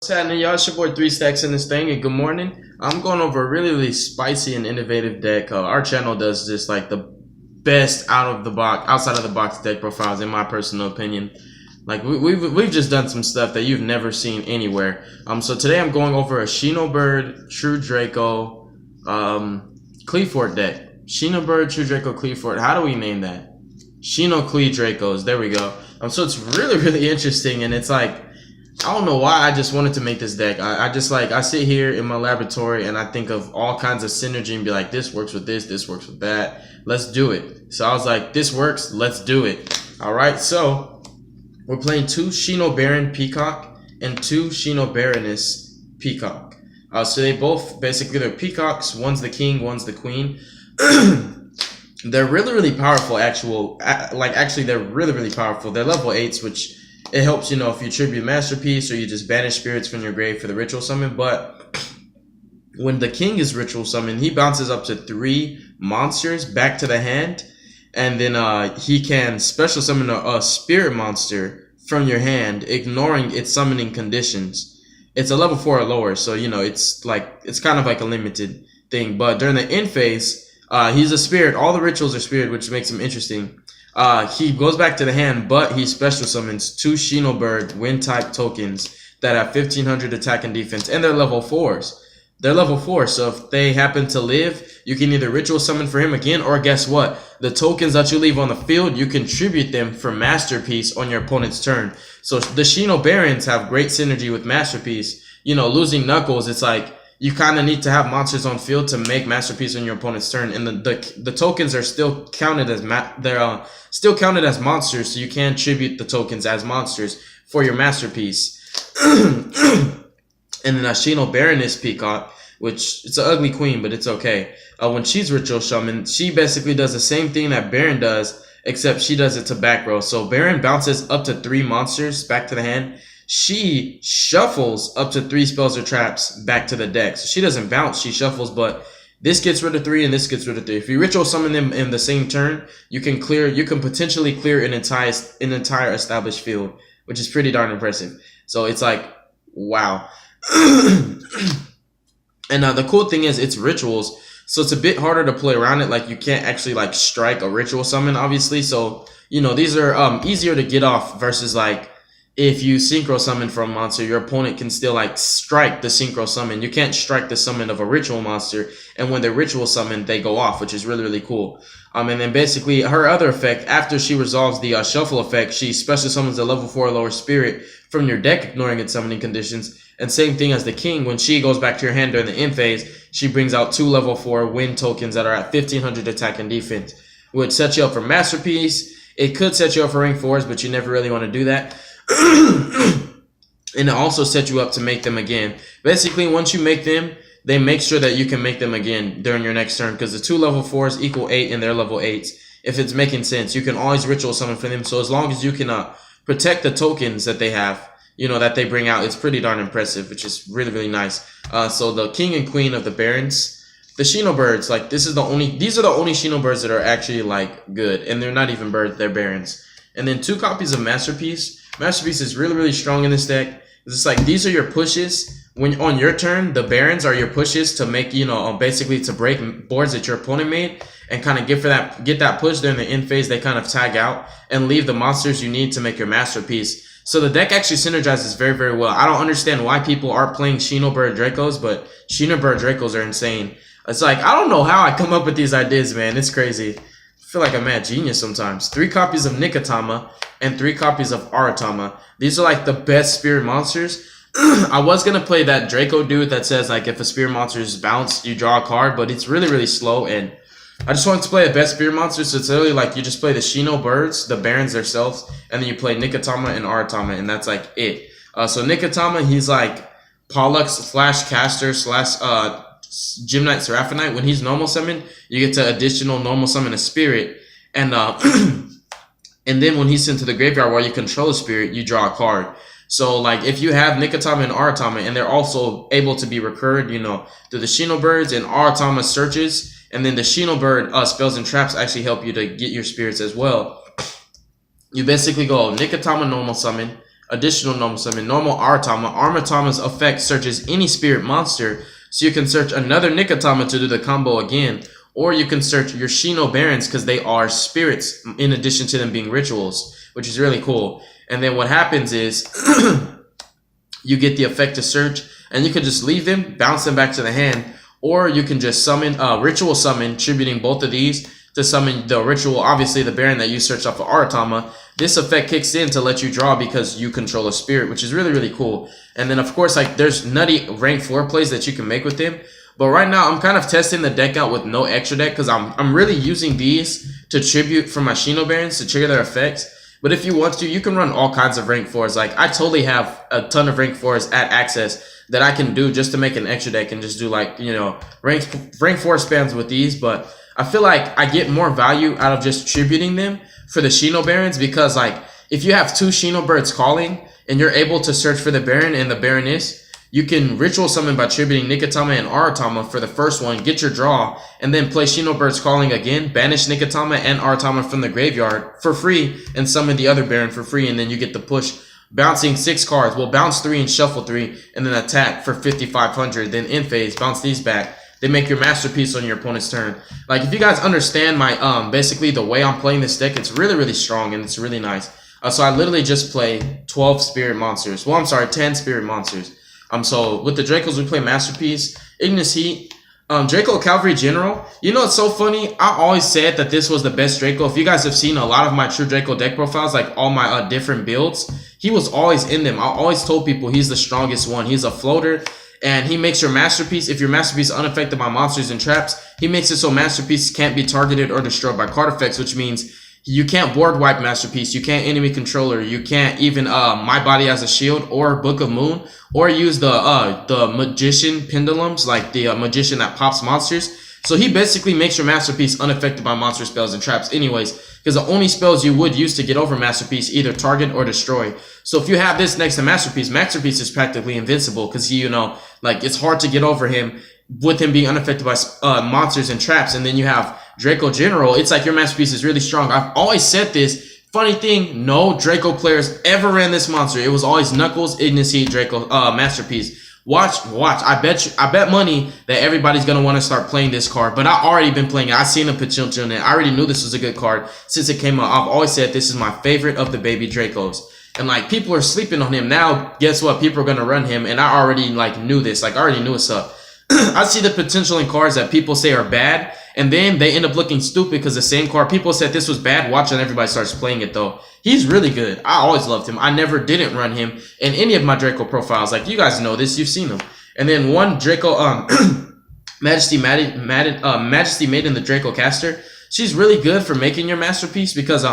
What's happening, y'all? It's your boy 3Stacks in this thing, and good morning. I'm going over a really spicy and innovative deck. Our channel does just like the best outside of the box deck profiles, in my personal opinion. Like we've just done some stuff that you've never seen anywhere. So today I'm going over a Shinobird, True Draco, Qliphort deck. Shinobird, True Draco, Qliphort. How do we name that? Shino Qli Dracos. There we go. So it's really interesting, and it's like, I don't know why I just wanted to make this deck. I sit here in my laboratory and I think of all kinds of synergy and be like, this works with this works with that. Let's do it. So I was like, this works, let's do it. All right, so we're playing two Shinobird Peacock and two Shinobaroness Peacock. So they both, basically, they're peacocks. One's the king, one's the queen. They're really powerful, actually they're really powerful. They're level 8s, which it helps, you know, if you tribute Masterpiece or you just banish spirits from your grave for the ritual summon. But when the king is ritual summoned, he bounces up to 3 monsters back to the hand. And then he can special summon a spirit monster from your hand, ignoring its summoning conditions. It's a level 4 or lower, so, you know, it's kind of like a limited thing. But during the end phase, he's a spirit. All the rituals are spirit, which makes him interesting. He goes back to the hand, but he special summons 2 Shinobird wind type tokens that have 1500 attack and defense, and they're level 4s. They're level 4, so if they happen to live, you can either ritual summon for him again, or guess what? The tokens that you leave on the field, you contribute them for Masterpiece on your opponent's turn. So the Shinobarons have great synergy with Masterpiece. You know, losing Knuckles, it's like, you kind of need to have monsters on field to make Masterpiece on your opponent's turn, and the tokens are still counted as still counted as monsters, so you can tribute the tokens as monsters for your Masterpiece. And then a Shinobaroness Peacock, which it's an ugly queen, but it's okay. When she's ritual summoned, she basically does the same thing that Baron does, except she does it to back row. So Baron bounces up to 3 monsters back to the hand. She shuffles up to 3 spells or traps back to the deck. So she doesn't bounce, she shuffles, but this gets rid of 3 and this gets rid of 3. If you ritual summon them in the same turn, you can potentially clear an entire established field, which is pretty darn impressive. So it's like, wow. And the cool thing is, it's rituals, so it's a bit harder to play around it. Like, you can't actually like strike a ritual summon, obviously. So, you know, these are easier to get off versus like, if you synchro summon from a monster, your opponent can still like strike the synchro summon. You can't strike the summon of a ritual monster, and when they're ritual summoned, they go off, which is really cool. And then basically her other effect, after she resolves the shuffle effect, she special summons a level 4 or lower spirit from your deck, ignoring its summoning conditions. And same thing as the king, when she goes back to your hand during the end phase, she brings out 2 level 4 wind tokens that are at 1500 attack and defense, which sets you up for Masterpiece. It could set you up for rank 4s, but you never really want to do that. And it also sets you up to make them again. Basically, once you make them, they make sure that you can make them again during your next turn, because the 2 level 4s equal 8 and they're level 8s. If it's making sense, you can always ritual summon for them. So as long as you can protect the tokens that they have, you know, that they bring out, it's pretty darn impressive, which is really nice. So the king and queen of the barons, the Shinobirds, like, these are the only Shinobirds that are actually like good, and they're not even birds, they're barons. And then 2 copies of Masterpiece. Masterpiece is really strong in this deck. It's like, these are your pushes. When on your turn, the barons are your pushes to make, you know, basically to break boards that your opponent made, and kind of get that push during the end phase. They kind of tag out and leave the monsters you need to make your Masterpiece. So the deck actually synergizes very well. I don't understand why people aren't playing Shinobird Dracos, but Shinobird Dracos are insane. It's like, I don't know how I come up with these ideas, man. It's crazy. I feel like I'm mad genius sometimes. 3 copies of Nikotama and 3 copies of Aratama. These are like the best spirit monsters. I was going to play that Draco dude that says, like, if a spirit monster is bounced, you draw a card, but it's really slow, and I just wanted to play the best spirit monster. So it's literally like, you just play the Shinobirds, the barons themselves, and then you play Nikotama and Aratama, and that's like it. So Nikotama, he's like Pollux / caster / Gymnite Seraphonite. When he's normal summoned, you get to additional normal summon a spirit, and and then when he's sent to the graveyard while you control a spirit, you draw a card. So like, if you have Nikotama and Aratama, and they're also able to be recurred, you know, through the Shinobirds and Aratama searches, and then the Shinobird spells and traps actually help you to get your spirits as well. You basically go Nikotama normal summon, additional normal summon, normal Aratama. Aratama's effect searches any spirit monster, so you can search another Nikotama to do the combo again. Or you can search your Shinobarons because they are spirits in addition to them being rituals, which is really cool. And then what happens is you get the effect to search, and you can just leave them, bounce them back to the hand, or you can just summon, ritual summon, tributing both of these to summon the ritual, obviously the Baron that you searched off of Aratama. This effect kicks in to let you draw because you control a spirit, which is really, really cool. And then of course, like there's nutty rank 4 plays that you can make with him. But right now, I'm kind of testing the deck out with no extra deck because I'm really using these to tribute from my Shinobarons to trigger their effects. But if you want to, you can run all kinds of rank 4s. Like, I totally have a ton of rank 4s at access that I can do just to make an extra deck and just do, like, you know, rank 4 spams with these. But I feel like I get more value out of just tributing them for the Shinobarons because, like, if you have 2 Shinobirds calling and you're able to search for the Baron and the Baroness, you can ritual summon by tributing Nikotama and Aratama for the first one, get your draw, and then play Shinobirds Calling again, banish Nikotama and Aratama from the graveyard for free, and summon the other Baron for free, and then you get the push, bouncing 6 cards. Well, bounce 3 and shuffle 3, and then attack for 5,500, then end phase, bounce these back. They make your masterpiece on your opponent's turn. Like, if you guys understand my, basically the way I'm playing this deck, it's really, really strong, and it's really nice. So I literally just play 12 spirit monsters. Well, I'm sorry, 10 spirit monsters. So with the Dracos, we play Masterpiece, Ignis Heat, Draco Cavalry General. You know, it's so funny. I always said that this was the best Draco. If you guys have seen a lot of my True Draco deck profiles, like all my different builds, he was always in them. I always told people he's the strongest one. He's a floater, and he makes your Masterpiece, if your Masterpiece is unaffected by monsters and traps, he makes it so Masterpiece can't be targeted or destroyed by card effects, which means you can't board wipe Masterpiece, you can't enemy controller, you can't even My Body as a Shield or Book of Moon, or use the Magician Pendulums, like the Magician that pops monsters. So he basically makes your Masterpiece unaffected by monster spells and traps anyways, because the only spells you would use to get over Masterpiece either target or destroy. So if you have this next to Masterpiece, Masterpiece is practically invincible because he, you know, like it's hard to get over him with him being unaffected by monsters and traps. And then you have Draco General. It's like your Masterpiece is really strong. I've always said this. Funny thing, no Draco players ever ran this monster. It was always Knuckles, Ignis Heat, Draco, Masterpiece. Watch. I bet money that everybody's gonna want to start playing this card. But I already been playing it. I seen the potential in it. I already knew this was a good card since it came out. I've always said this is my favorite of the baby Dracos. And like people are sleeping on him now. Guess what? People are gonna run him, and I already like knew this. Like I already knew what's up. I see the potential in cards that people say are bad, and then they end up looking stupid because the same card people said this was bad. Watch and everybody starts playing it though. He's really good. I always loved him. I never didn't run him in any of my Draco profiles. Like you guys know this, you've seen him. And then one Draco, Majesty Maiden the Draco caster. She's really good for making your Masterpiece because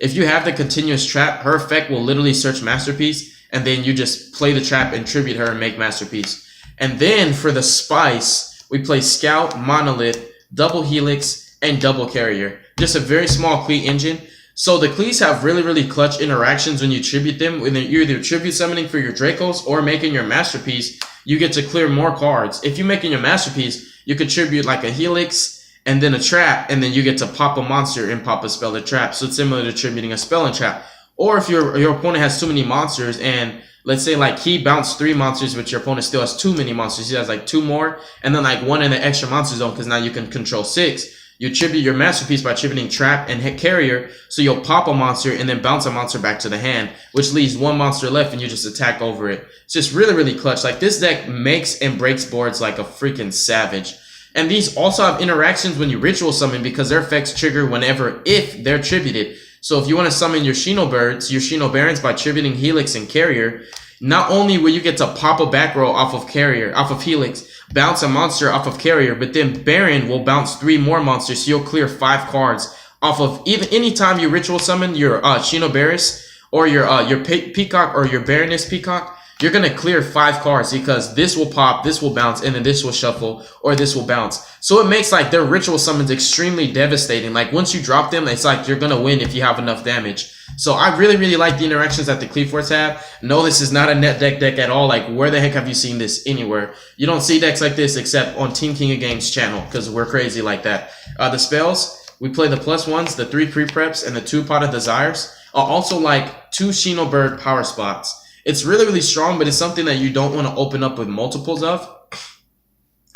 if you have the continuous trap, her effect will literally search Masterpiece, and then you just play the trap and tribute her and make Masterpiece. And then for the spice, we play Scout, Monolith, Double Helix, and Double Carrier. Just a very small Qli engine. So the Qlis have really, really clutch interactions when you tribute them. When you're either tribute summoning for your Dracos or making your Masterpiece, you get to clear more cards. If you're making your Masterpiece, you could tribute like a Helix and then a trap, and then you get to pop a monster and pop a spell or trap. So it's similar to tributing a spell and trap. Or if your opponent has too many monsters, and let's say like he bounced 3 monsters, but your opponent still has too many monsters. He has like 2 more, and then like 1 in the extra monster zone because now you can control 6. You tribute your Masterpiece by tributing Trap and Hit Carrier, so you'll pop a monster and then bounce a monster back to the hand, which leaves 1 monster left and you just attack over it. It's just really, really clutch. Like this deck makes and breaks boards like a freaking savage. And these also have interactions when you ritual summon because their effects trigger whenever, if they're tributed. So if you want to summon your Shinobirds, your Shinobarons by tributing Helix and Carrier, not only will you get to pop a back row off of Carrier, off of Helix, bounce a monster off of Carrier, but then Baron will bounce 3 more monsters, so you'll clear 5 cards off of even anytime you ritual summon your Shinobarus or your Peacock or your Baroness Peacock. You're going to clear 5 cards because this will pop, this will bounce, and then this will shuffle, or this will bounce. So it makes like their ritual summons extremely devastating. Like once you drop them, it's like you're going to win if you have enough damage. So I really, really like the interactions that the Qliphorts have. No, this is not a net deck at all. Like where the heck have you seen this anywhere? You don't see decks like this except on Team King of Games channel because we're crazy like that. The spells, we play the +1s, the 3 pre-preps, and the 2 Pot of Desires. Also like 2 Shinobird power spots. It's really, really strong, but it's something that you don't want to open up with multiples of.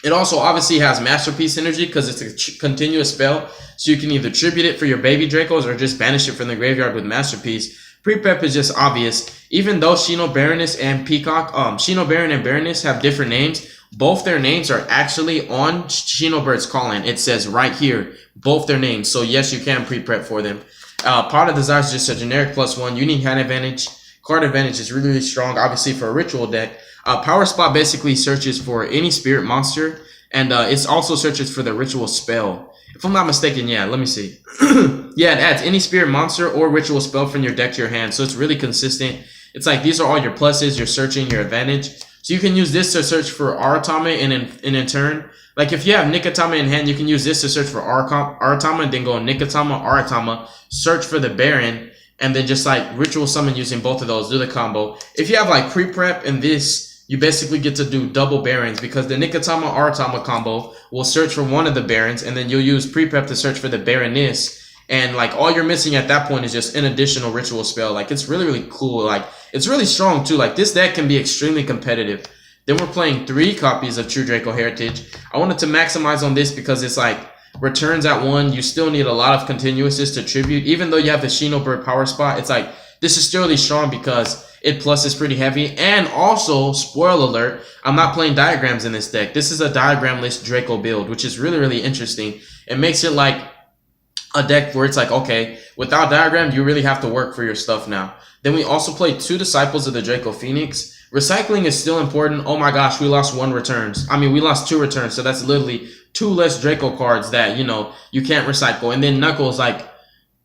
It also obviously has Masterpiece energy because it's a continuous spell. So you can either tribute it for your baby Dracos or just banish it from the graveyard with Masterpiece. Pre-prep is just obvious. Even though Shino Baroness and Peacock, Shino Baron and Baroness have different names, both their names are actually on Shinobird's calling. It says right here, both their names. So yes, you can pre-prep for them. Pot of Desire is just a generic +1. Unique hand advantage. Card advantage is really, really strong, obviously, for a ritual deck. Power Spot basically searches for any spirit monster, and it also searches for the ritual spell. If I'm not mistaken, yeah, let me see. Yeah, it adds any spirit monster or ritual spell from your deck to your hand, so it's really consistent. It's like these are all your pluses, your searching, your advantage. So you can use this to search for Aratama, and in turn, like if you have Nikatama in hand, you can use this to search for Aratama, and then go Nikatama, Aratama, search for the Baron, and then just like ritual summon using both of those, do the combo. If you have like pre-prep and this, you basically get to do double Barons because the Nikatama Aratama combo will search for one of the Barons, and then you'll use pre-prep to search for the Baroness. And like all you're missing at that point is just an additional ritual spell. Like it's really, really cool. Like it's really strong too. Like this deck can be extremely competitive. Then we're playing 3 copies of True Draco Heritage. I wanted to maximize on this because it's like returns at 1. You still need a lot of continuouses to tribute. Even though you have the Shinobird power spot, it's like this is still really strong because it plus is pretty heavy. And also, spoiler alert, I'm not playing diagrams in this deck. This is a diagramless Draco build, which is really, really interesting. It makes it like a deck where it's like, okay, without diagram, you really have to work for your stuff now. Then we also play 2 Disciples of the Draco Phoenix. Recycling is still important. Oh my gosh, we lost 1 returns. I mean, we lost 2 returns, so that's literally 2 less Draco cards that, you know, you can't recycle. And then Knuckles, like,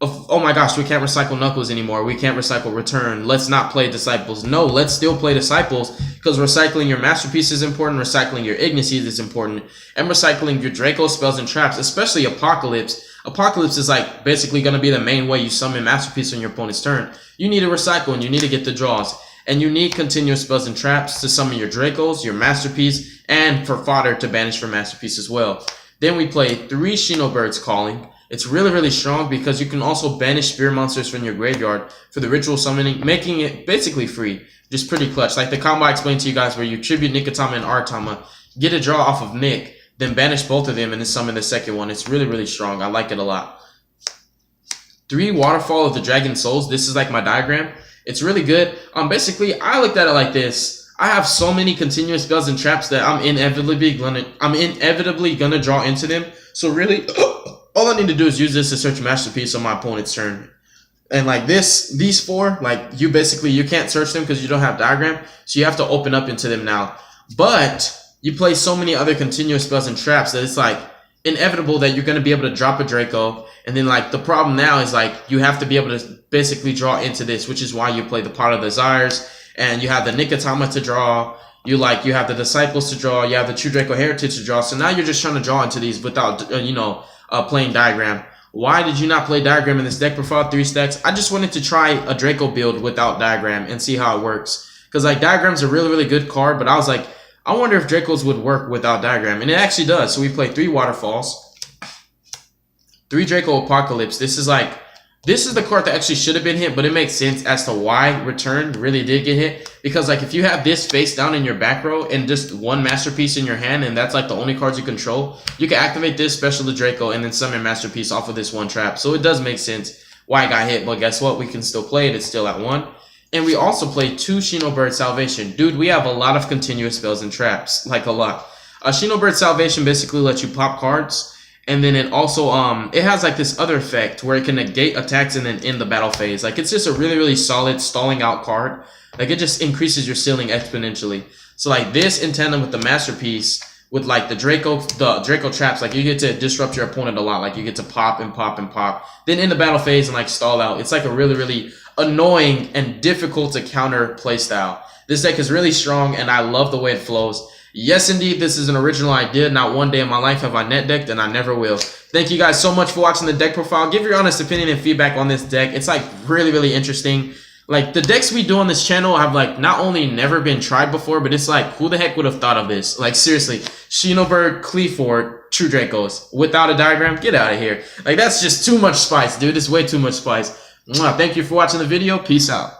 oh my gosh, we can't recycle Knuckles anymore. We can't recycle Return. Let's not play Disciples. No, let's still play Disciples because recycling your Masterpiece is important. Recycling your Ignicies is important. And recycling your Draco spells and traps, especially Apocalypse. Apocalypse is like basically going to be the main way you summon Masterpiece on your opponent's turn. You need to recycle and you need to get the draws. And you need continuous spells and traps to summon your Dracos, your Masterpiece, and for fodder to banish for Masterpiece as well. Then we play 3 Shinobirds Calling. It's really, really strong because you can also banish spirit monsters from your graveyard for the ritual summoning, making it basically free. Just pretty clutch. Like the combo I explained to you guys where you tribute Nikatama and Aratama, get a draw off of Nick, then banish both of them and then summon the second one. It's really, really strong. I like it a lot. 3 Waterfall of the Dragon Souls. This is like my diagram. It's really good. Basically, I looked at it like this. I have so many continuous spells and traps that I'm inevitably gonna draw into them. So really, all I need to do is use this to search Masterpiece on my opponent's turn. And like these 4, like you can't search them because you don't have diagram. So you have to open up into them now. But you play so many other continuous spells and traps that it's like inevitable that you're going to be able to drop a Draco. And then like the problem now is like you have to be able to basically draw into this, which is why you play the Pot of Desires and you have the Nikatama to draw. You have the Disciples to draw. You have the True Draco Heritage to draw. So now you're just trying to draw into these without, playing diagram. Why did you not play diagram in this deck profile 3 stacks? I just wanted to try a Draco build without diagram and see how it works. Because like diagram's a really, really good card, but I was like, I wonder if Dracos would work without diagram. And it actually does. So we play 3 Waterfalls, 3 Draco Apocalypse. This is the card that actually should have been hit, but it makes sense as to why Return really did get hit. Because like if you have this face down in your back row and just 1 Masterpiece in your hand, and that's like the only cards you control, you can activate this special to Draco and then summon Masterpiece off of this 1 trap. So it does make sense why it got hit, but guess what? We can still play it. It's still at 1. And we also play 2 Shinobird Salvation. Dude, we have a lot of continuous spells and traps. Like a lot. Shinobird Salvation basically lets you pop cards. And then it also, it has like this other effect where it can negate attacks and then end the battle phase. Like it's just a really, really solid stalling out card. Like it just increases your ceiling exponentially. So like this in tandem with the Masterpiece, with like the Draco traps, like you get to disrupt your opponent a lot. Like you get to pop and pop and pop. Then in the battle phase and like stall out. It's like a really, really annoying and difficult to counter playstyle. This deck is really strong and I love the way it flows. Yes, indeed, this is an original idea. Not one day in my life have I net decked, and I never will. Thank you guys so much for watching the deck profile. Give your honest opinion and feedback on this deck. It's like really, really interesting. Like the decks we do on this channel have like not only never been tried before, but it's like who the heck would have thought of this? Like seriously, Shinobird, Qliphort, True Dracos without a diagram. Get out of here. Like that's just too much spice, dude. It's way too much spice. Thank you for watching the video. Peace out.